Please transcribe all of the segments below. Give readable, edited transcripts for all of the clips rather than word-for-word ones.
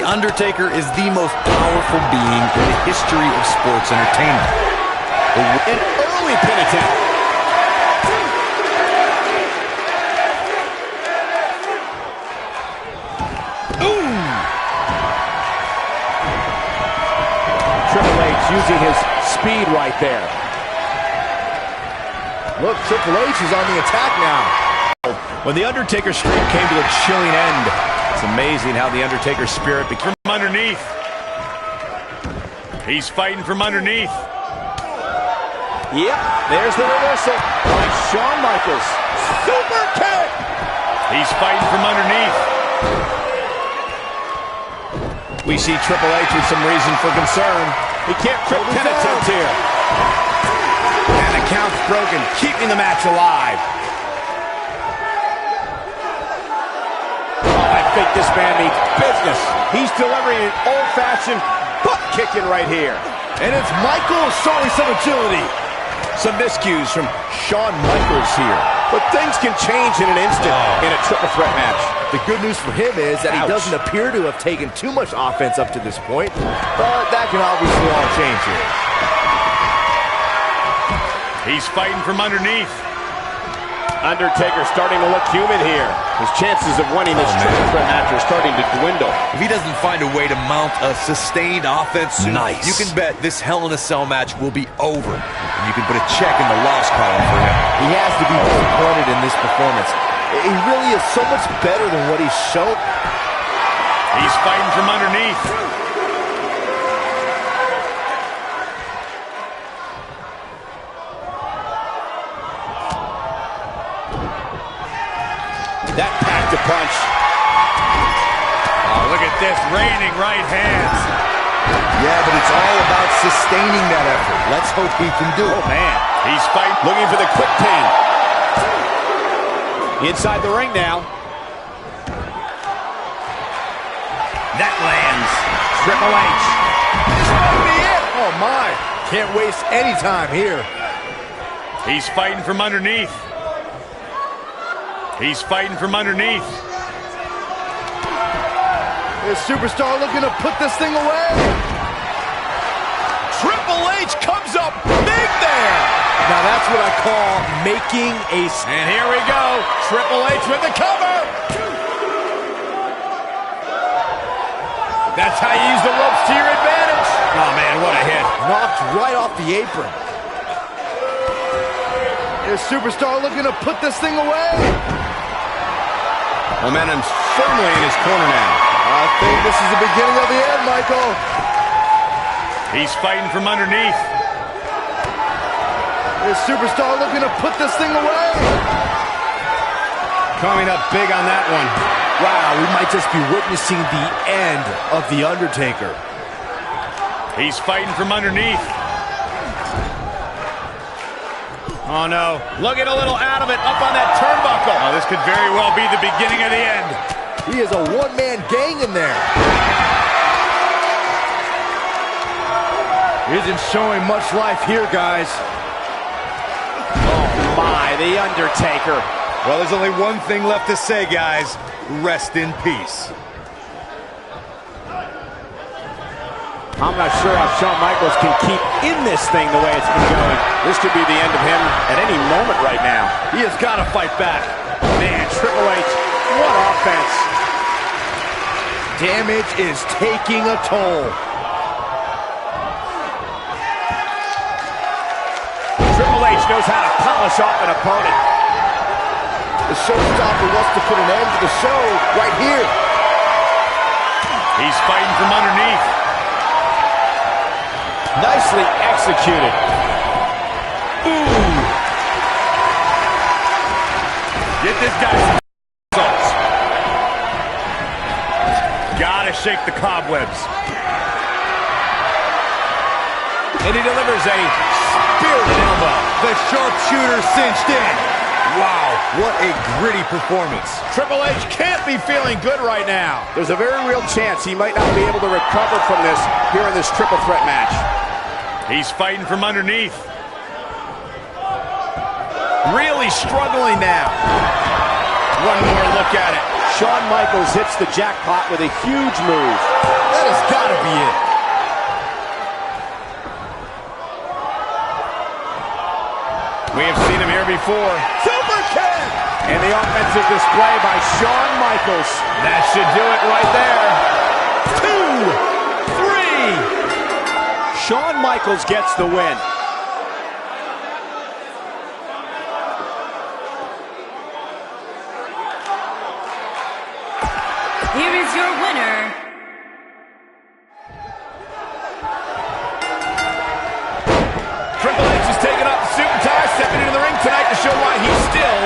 Undertaker is the most powerful being in the history of sports entertainment. An early pin attempt. Triple H using his speed right there. Look, Triple H is on the attack now. When the Undertaker streak came to a chilling end, it's amazing how the Undertaker's spirit became from underneath. He's fighting from underneath. Yep, there's the reversal by Shawn Michaels. Super kick! He's fighting from underneath. We see Triple H with some reason for concern. He can't quit pin attempt here. And the count's broken, keeping the match alive. Oh, I think this man means business. He's delivering an old-fashioned butt kicking right here. And it's Michaels showing some agility. Some miscues from Shawn Michaels here. But things can change in an instant in a triple threat match. The good news for him is that he doesn't appear to have taken too much offense up to this point. But that can obviously all change here. He's fighting from underneath. Undertaker starting to look human here. His chances of winning this triple threat match are starting to dwindle. If he doesn't find a way to mount a sustained offense soon, you can bet this Hell in a Cell match will be over. And you can put a check in the loss column for him. He has to be disappointed in this performance. He really is so much better than what he's shown. He's fighting from underneath. That packed a punch. Oh, look at this, raining right hands. Yeah, but it's all about sustaining that effort. Let's hope he can do it. Oh, man. He's fighting, looking for the quick pin. Inside the ring now. That lands. Triple H. Oh, my. Can't waste any time here. He's fighting from underneath. He's fighting from underneath. This superstar looking to put this thing away. Triple H comes up big there. Now that's what I call making a... And here we go. Triple H with the cover. That's how you use the ropes to your advantage. Oh, man, what a hit. Knocked right off the apron. This superstar looking to put this thing away. Momentum's firmly in his corner now. I think this is the beginning of the end, Michael. He's fighting from underneath. This superstar looking to put this thing away. Coming up big on that one. Wow, we might just be witnessing the end of The Undertaker. He's fighting from underneath. Oh, no. Looking a little out of it, up on that turnbuckle. Oh, this could very well be the beginning of the end. He is a one-man gang in there. Isn't showing much life here, guys. Oh, my, The Undertaker. Well, there's only one thing left to say, guys. Rest in peace. I'm not sure how Shawn Michaels can keep in this thing the way it's been going. This could be the end of him at any moment right now. He has got to fight back. Man, Triple H, what offense. Damage is taking a toll. Triple H knows how to polish off an opponent. The showstopper wants to put an end to the show right here. He's fighting from underneath. Nicely executed. Ooh. Get this guy some results. Gotta shake the cobwebs. And he delivers a spirited elbow. The sharpshooter cinched in. Wow, what a gritty performance. Triple H can't be feeling good right now. There's a very real chance he might not be able to recover from this here in this triple threat match. He's fighting from underneath. Really struggling now. One more look at it. Shawn Michaels hits the jackpot with a huge move. That has got to be it. We have seen him here before. Super kick! And the offensive display by Shawn Michaels. That should do it right there. 2, 3. Shawn Michaels gets the win. Here is your winner. Triple H is taking off the suit and tie, stepping into the ring tonight to show why he's still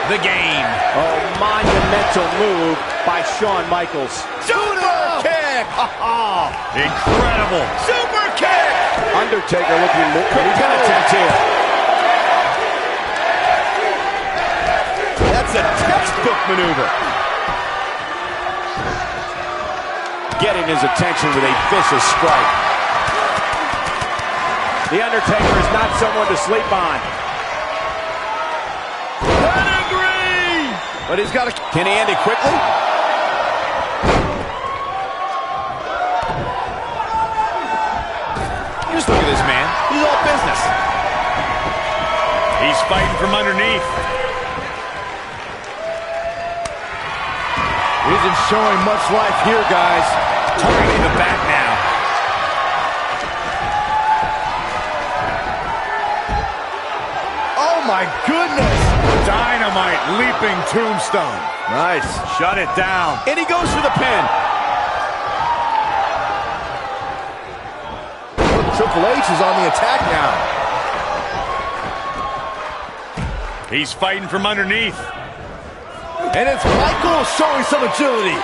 the game. Oh, monumental move by Shawn Michaels. Super kick! Incredible. Super kick! Undertaker looking more penitent here. That's a textbook maneuver. Getting his attention with a vicious strike. The Undertaker is not someone to sleep on. Pedigree! But he's got to... Can he end it quickly? Just look at this man. He's all business. He's fighting from underneath. He isn't showing much life here, guys. Targeting the back now. Oh, my goodness. Dynamite leaping tombstone. Nice. Shut it down. And he goes for the pin. Triple H is on the attack now. He's fighting from underneath. And it's Michaels showing some agility.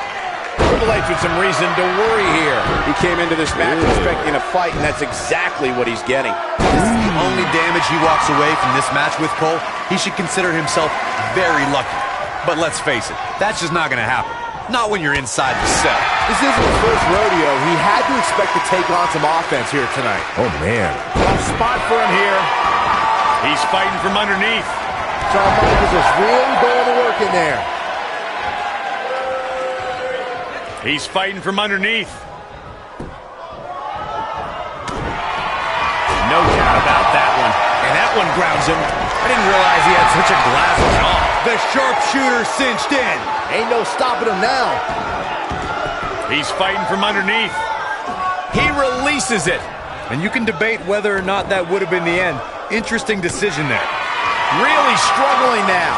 Triple H with some reason to worry here. He came into this match expecting a fight, and that's exactly what he's getting. This is the only damage he walks away from this match with, Cole. He should consider himself very lucky. But let's face it, that's just not going to happen. Not when you're inside the cell. This isn't his first rodeo. He had to expect to take on some offense here tonight. Oh, man. Tough spot for him here. He's fighting from underneath. Shawn Michaels is really going to work in there. He's fighting from underneath. No doubt about that one. And that one grounds him. I didn't realize he had such a glass jaw. The sharpshooter cinched in. Ain't no stopping him now. He's fighting from underneath. He releases it. And you can debate whether or not that would have been the end. Interesting decision there. Really struggling now.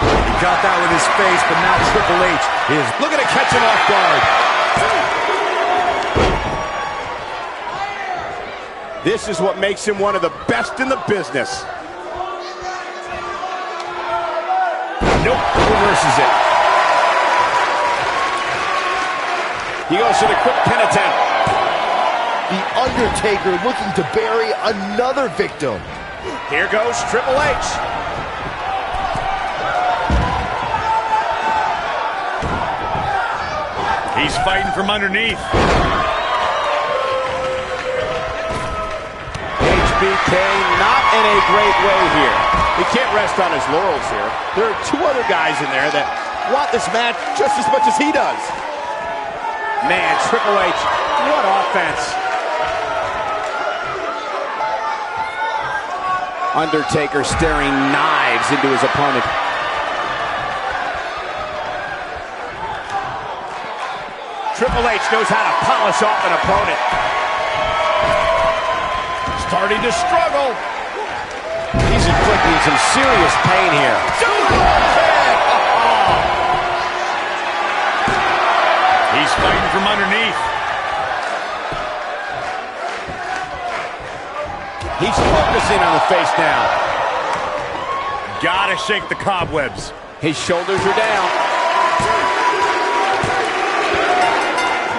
He got that with his face, but now Triple H is looking to catch him off guard. This is what makes him one of the best in the business. Nope, reverses it. He goes for the quick pin attempt. The Undertaker looking to bury another victim. Here goes Triple H. He's fighting from underneath. HBK not in a great way here. He can't rest on his laurels here. There are two other guys in there that want this match just as much as he does. Man, Triple H, what offense. Undertaker staring knives into his opponent. Triple H knows how to polish off an opponent. Starting to struggle. He's inflicting some serious pain here. He's fighting from underneath. He's focusing on the face now. Gotta shake the cobwebs. His shoulders are down.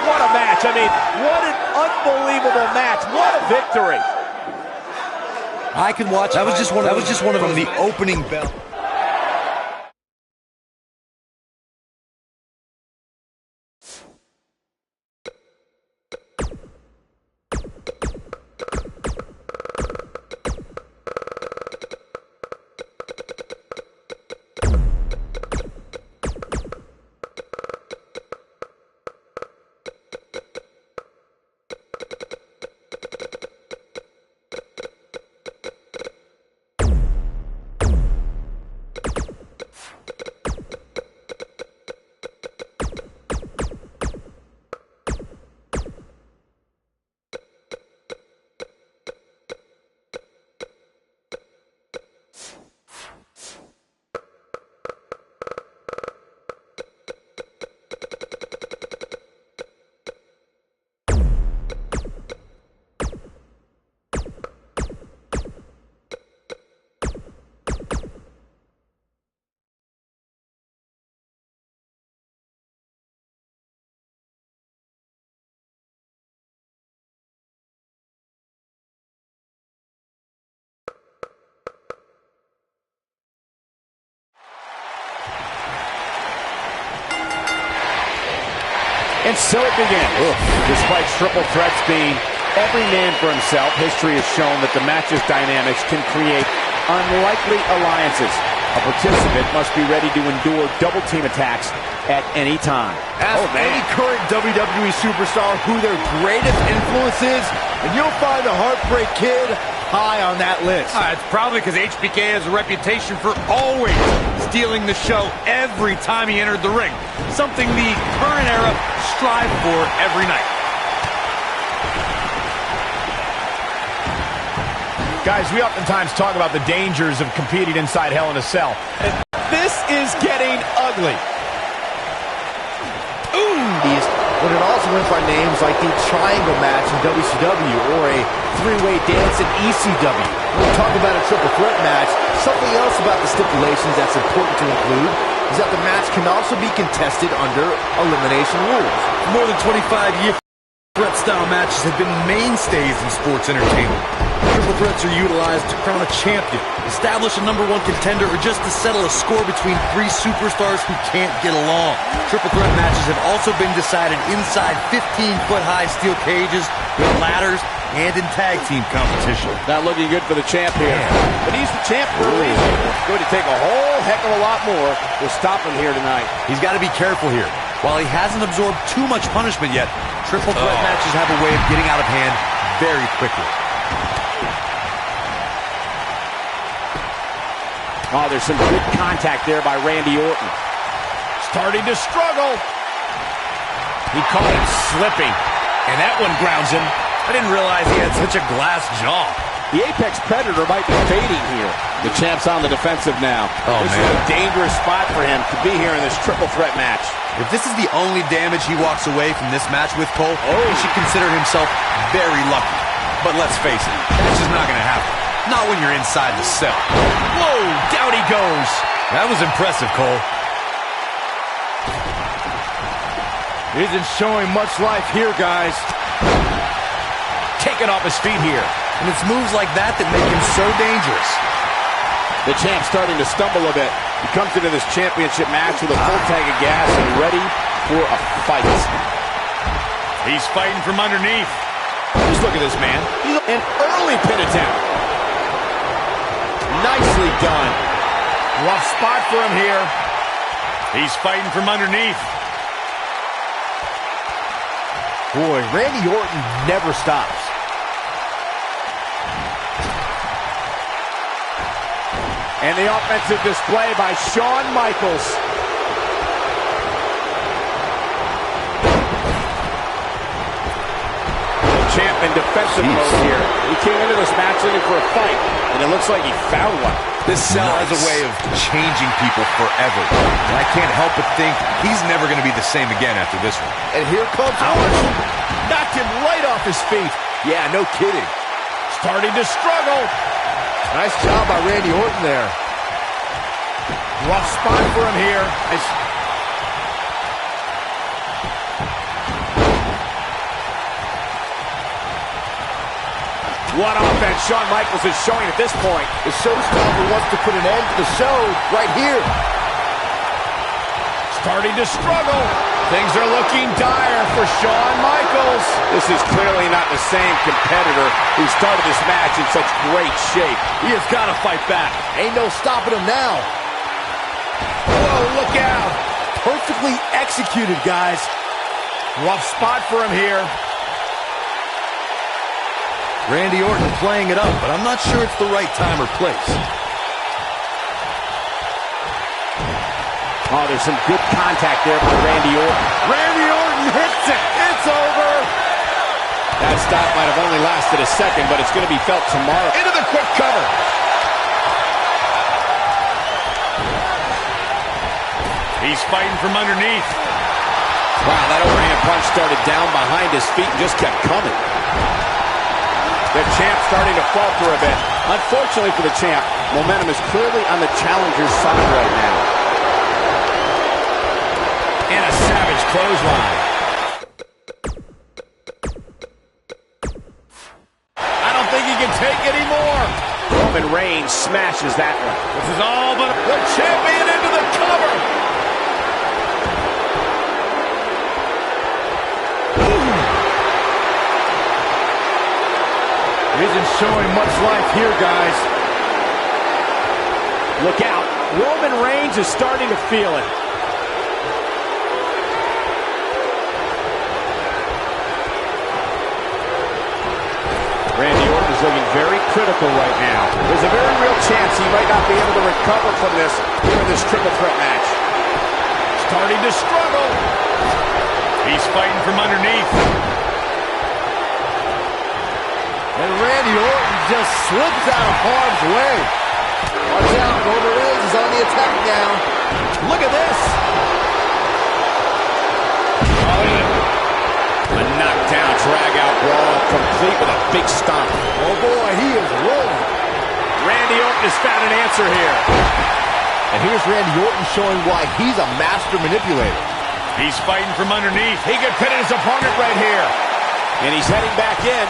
What a match. I mean, what an unbelievable match. What a victory. I can watch. That was just one of from the opening bell. And so it begins. Despite triple threats being every man for himself, history has shown that the match's dynamics can create unlikely alliances. A participant must be ready to endure double team attacks at any time. Ask any current WWE superstar who their greatest influence is, and you'll find the Heartbreak Kid high on that list. It's probably because HBK has a reputation for always stealing the show every time he entered the ring. Something the current era strive for every night. Guys, we oftentimes talk about the dangers of competing inside Hell in a Cell. And this is getting ugly. But it also went by names like the Triangle match in WCW or a three-way dance in ECW. When we talk about a triple threat match, something else about the stipulations that's important to include is that the match can also be contested under elimination rules. For more than 25 years, threat-style matches have been mainstays in sports entertainment. Triple threats are utilized to crown a champion, establish a #1 contender, or just to settle a score between three superstars who can't get along. Triple threat matches have also been decided inside 15-foot-high steel cages with ladders and in tag team competition. Not looking good for the champ here. But he's the champ for a reason. It's going to take a whole heck of a lot more to stop him here tonight. He's got to be careful here. While he hasn't absorbed too much punishment yet, triple threat matches have a way of getting out of hand very quickly. Oh, there's some good contact there by Randy Orton. Starting to struggle. He caught him slipping, and that one grounds him. I didn't realize he had such a glass jaw. The Apex Predator might be fading here. The champ's on the defensive now. This is a dangerous spot for him to be here in this triple threat match. If this is the only damage he walks away from this match with, Cole, he should consider himself very lucky. But let's face it, that's just not going to happen. Not when you're inside the cell. Whoa, down he goes. That was impressive, Cole. He isn't showing much life here, guys. Taken off his feet here. And it's moves like that that make him so dangerous. The champ's starting to stumble a bit. He comes into this championship match with a full tank of gas and ready for a fight. He's fighting from underneath. Just look at this man. An early pin attempt. Nicely done. Rough spot for him here. He's fighting from underneath. Boy, Randy Orton never stops. And the offensive display by Shawn Michaels. Champ in defensive mode here. He came into this match looking for a fight, and it looks like he found one. This cell has a way of changing people forever. And I can't help but think he's never going to be the same again after this one. And here comes Orton. Knocked him right off his feet. Yeah, no kidding. Starting to struggle. Nice job by Randy Orton there. Rough spot for him here. What offense Shawn Michaels is showing at this point. The showstopper wants to put an end to the show right here. Starting to struggle. Things are looking dire for Shawn Michaels. This is clearly not the same competitor who started this match in such great shape. He has got to fight back. Ain't no stopping him now. Whoa, look out. Perfectly executed, guys. Rough spot for him here. Randy Orton playing it up, but I'm not sure it's the right time or place. Oh, there's some good contact there by Randy Orton. Randy Orton hits it. It's over. That stop might have only lasted a second, but it's going to be felt tomorrow. Into the quick cover. He's fighting from underneath. Wow, that overhand punch started down behind his feet and just kept coming. The champ starting to falter a bit. Unfortunately for the champ, momentum is clearly on the challenger's side right now. And a savage clothesline. I don't think he can take any more. Roman Reigns smashes that one. This is all but the champion into the cover. isn't showing much life here, guys. Look out. Roman Reigns is starting to feel it. Randy Orton is looking very critical right now. There's a very real chance he might not be able to recover from this here in this triple threat match. Starting to struggle. He's fighting from underneath. And Randy Orton just slips out of harm's way. Watch out, Roman Reigns is on the attack now. Look at this. A knockdown, drag-out brawl, complete with a big stomp. Oh boy, he is rolling. Randy Orton has found an answer here. And here's Randy Orton showing why he's a master manipulator. He's fighting from underneath. He could pin his opponent right here. And he's heading back in.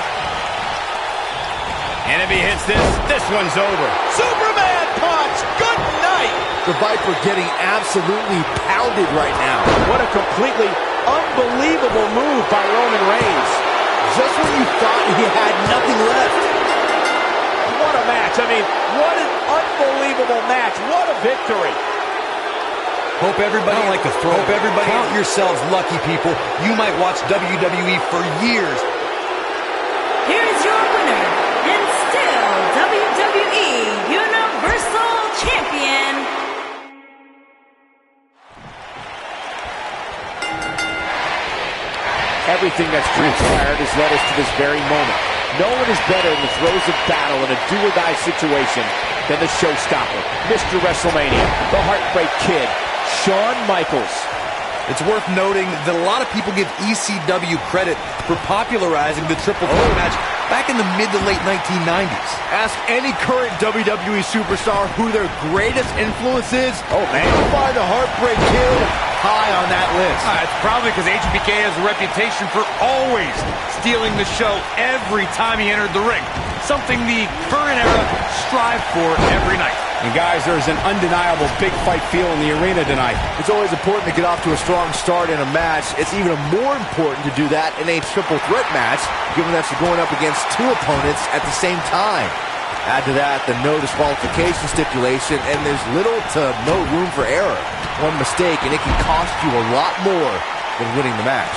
And if he hits this one's over. Superman punch! Good night! The Viper getting absolutely pounded right now. What a completely unbelievable move by Roman Reigns. Just when you thought he had nothing left. What a match. I mean, what an unbelievable match. What a victory. Hope everybody, count yourselves lucky, people. You might watch WWE for years. Here's your winner, and still WWE Universal Champion, Everything that's transpired has led us to this very moment. No one is better in the throes of battle in a do-or-die situation than the showstopper, Mr. WrestleMania, the Heartbreak Kid, Shawn Michaels. It's worth noting that a lot of people give ECW credit for popularizing the triple threat match back in the mid to late 1990s. Ask any current WWE superstar who their greatest influence is. Oh, man. You'll find the Heartbreak Kid high on that list. It's probably because HBK has a reputation for always stealing the show every time he entered the ring. Something the current era strive for every night. And guys, there's an undeniable big fight feel in the arena tonight. It's always important to get off to a strong start in a match. It's even more important to do that in a triple threat match, given that you're going up against two opponents at the same time. Add to that the no disqualification stipulation, and there's little to no room for error. One mistake, and it can cost you a lot more than winning the match.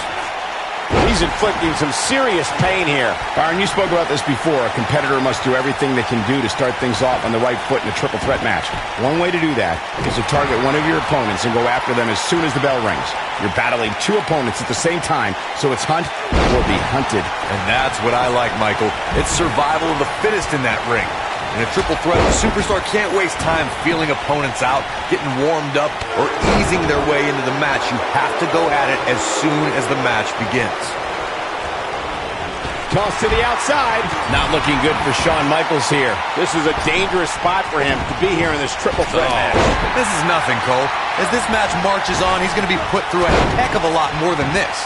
He's inflicting some serious pain here. Byron, you spoke about this before. A competitor must do everything they can do to start things off on the right foot in a triple threat match. One way to do that is to target one of your opponents and go after them as soon as the bell rings. You're battling two opponents at the same time, so it's hunt or be hunted. And that's what I like, Michael. It's survival of the fittest in that ring. In a triple threat, the superstar can't waste time feeling opponents out, getting warmed up, or easing their way into the match. You have to go at it as soon as the match begins. Toss to the outside. Not looking good for Shawn Michaels here. This is a dangerous spot for him to be here in this triple threat match. This is nothing, Cole. As this match marches on, he's going to be put through a heck of a lot more than this.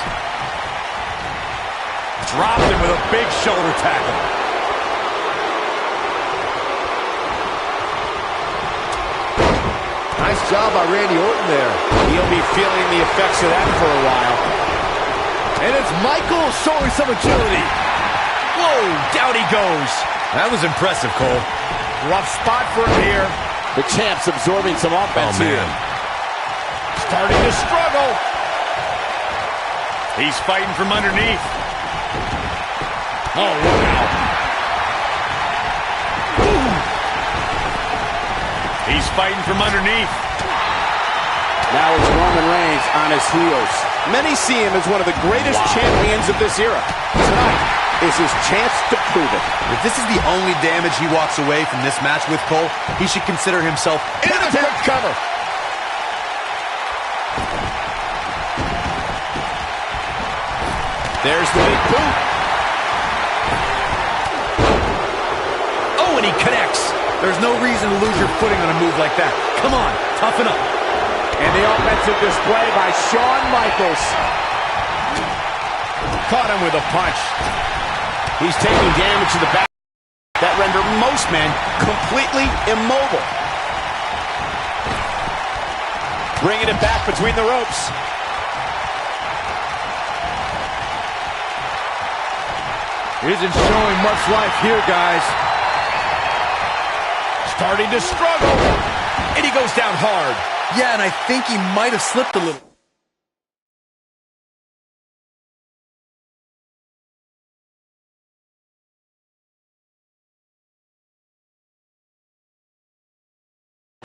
Dropped him with a big shoulder tackle. Nice job by Randy Orton there. He'll be feeling the effects of that for a while. And it's Michaels showing some agility. Whoa, down he goes. That was impressive, Cole. Rough spot for him here. The champ's absorbing some offense here. Starting to struggle. He's fighting from underneath. Oh, look out. He's fighting from underneath. Now it's Roman Reigns on his heels. Many see him as one of the greatest champions of this era. Tonight is his chance to prove it. If this is the only damage he walks away from this match with, Cole, he should consider himself in a quick cover. There's the big boot. Oh, and he connects. There's no reason to lose your footing on a move like that. Come on, toughen up. And the offensive display by Shawn Michaels. Caught him with a punch. He's taking damage to the back that render most men completely immobile. Bringing it back between the ropes. Isn't showing much life here, guys. Starting to struggle. And he goes down hard. Yeah, and I think he might have slipped a little.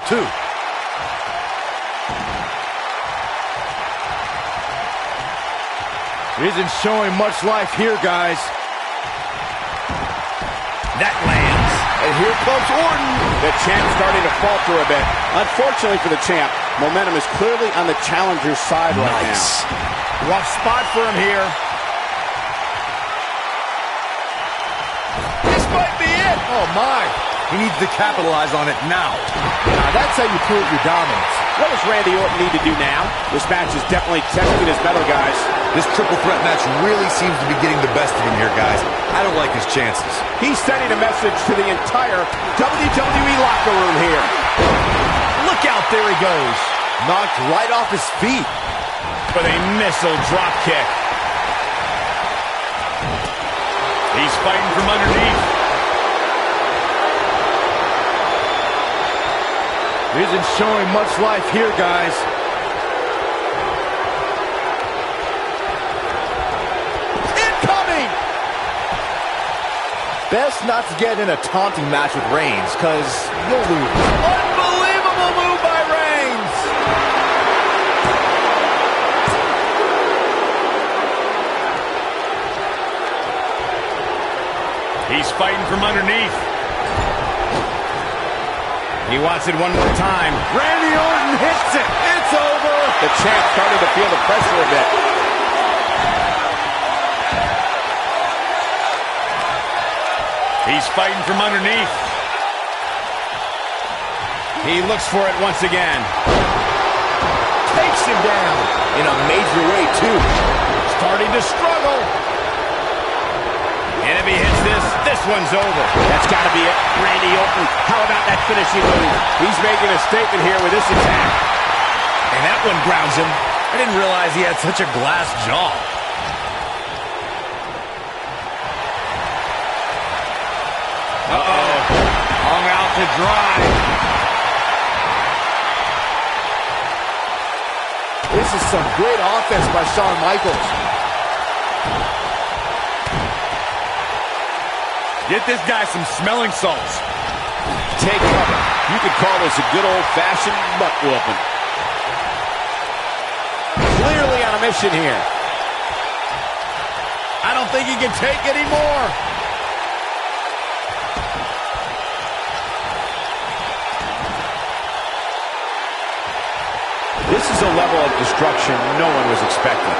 Two. Isn't showing much life here, guys. That lands. And here comes Orton. The champ starting to falter a bit. Unfortunately for the champ, momentum is clearly on the challenger's side right now. Rough spot for him here. This might be it. Oh, my. He needs to capitalize on it now. Now, that's how you prove your dominance. What does Randy Orton need to do now? This match is definitely testing his mettle, guys. This triple threat match really seems to be getting the best of him here, guys. I don't like his chances. He's sending a message to the entire WWE locker room here. Look out, there he goes. Knocked right off his feet. With a missile drop kick. He's fighting from underneath. Isn't showing much life here, guys. Incoming! Best not to get in a taunting match with Reigns, because you'll lose. Unbelievable move by Reigns. He's fighting from underneath. He wants it one more time. Randy Orton hits it. It's over. The champ starting to feel the pressure a bit. He's fighting from underneath. He looks for it once again. Takes him down in a major way, too. Starting to struggle. And if he hits this one's over. That's got to be it. Randy Orton, how about that finishing move? He's making a statement here with this attack. And that one grounds him. I didn't realize he had such a glass jaw. Uh-oh. Hung out to dry. This is some great offense by Shawn Michaels. Get this guy some smelling salts. Take cover. You could call this a good old-fashioned butt whooping. Clearly on a mission here. I don't think he can take any more. This is a level of destruction no one was expecting.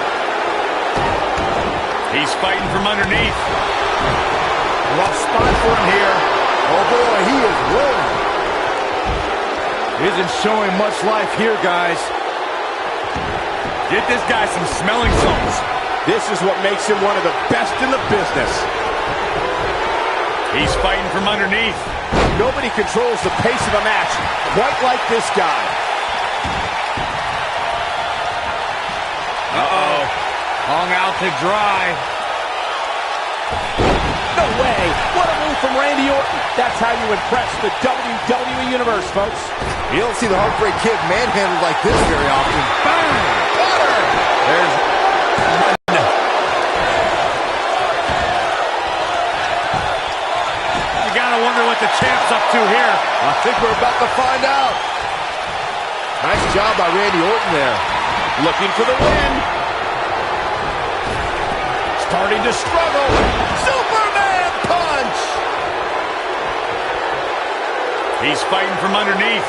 He's fighting from underneath. Rough spot for him here. Oh, boy, he is rolling. Isn't showing much life here, guys. Get this guy some smelling salts. This is what makes him one of the best in the business. He's fighting from underneath. Nobody controls the pace of a match quite like this guy. Uh-oh. Hung out to dry. No way. What a move from Randy Orton. That's how you impress the WWE Universe, folks. You don't see the Heartbreak Kid manhandled like this very often. Bang! Got her! There's one. You gotta wonder what the champ's up to here. I think we're about to find out. Nice job by Randy Orton there. Looking for the win. Starting to struggle. Superman punch! He's fighting from underneath.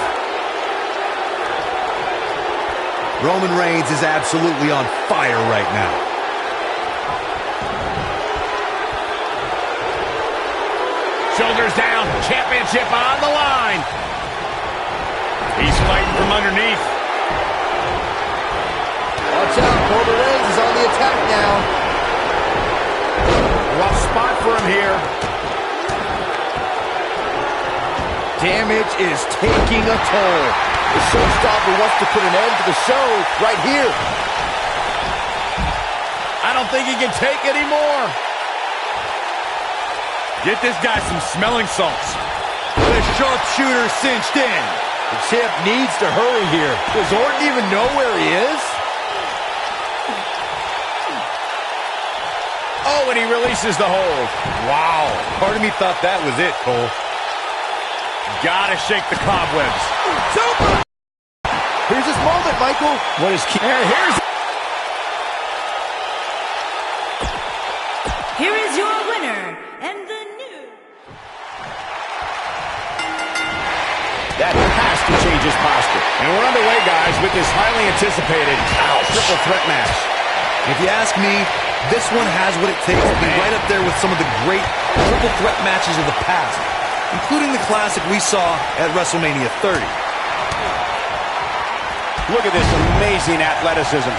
Roman Reigns is absolutely on fire right now. Shoulders down. Championship on the line. He's fighting from underneath. Watch out, Roman Reigns is on the attack now. Rough spot for him here. Damage is taking a toll. The showstopper wants to put an end to the show right here. I don't think he can take any more. Get this guy some smelling salts. The sharpshooter cinched in. The champ needs to hurry here. Does Orton even know where he is? Oh, and he releases the hold. Wow. Part of me thought that was it, Cole. Gotta shake the cobwebs. Super! Here's his moment, Michael. What is key? Here's... Here is your winner, and the new... That has to change his posture. And we're underway, guys, with this highly anticipated triple threat match. If you ask me, this one has what it takes to be right up there with some of the great triple threat matches of the past, including the classic we saw at WrestleMania 30. Look at this amazing athleticism.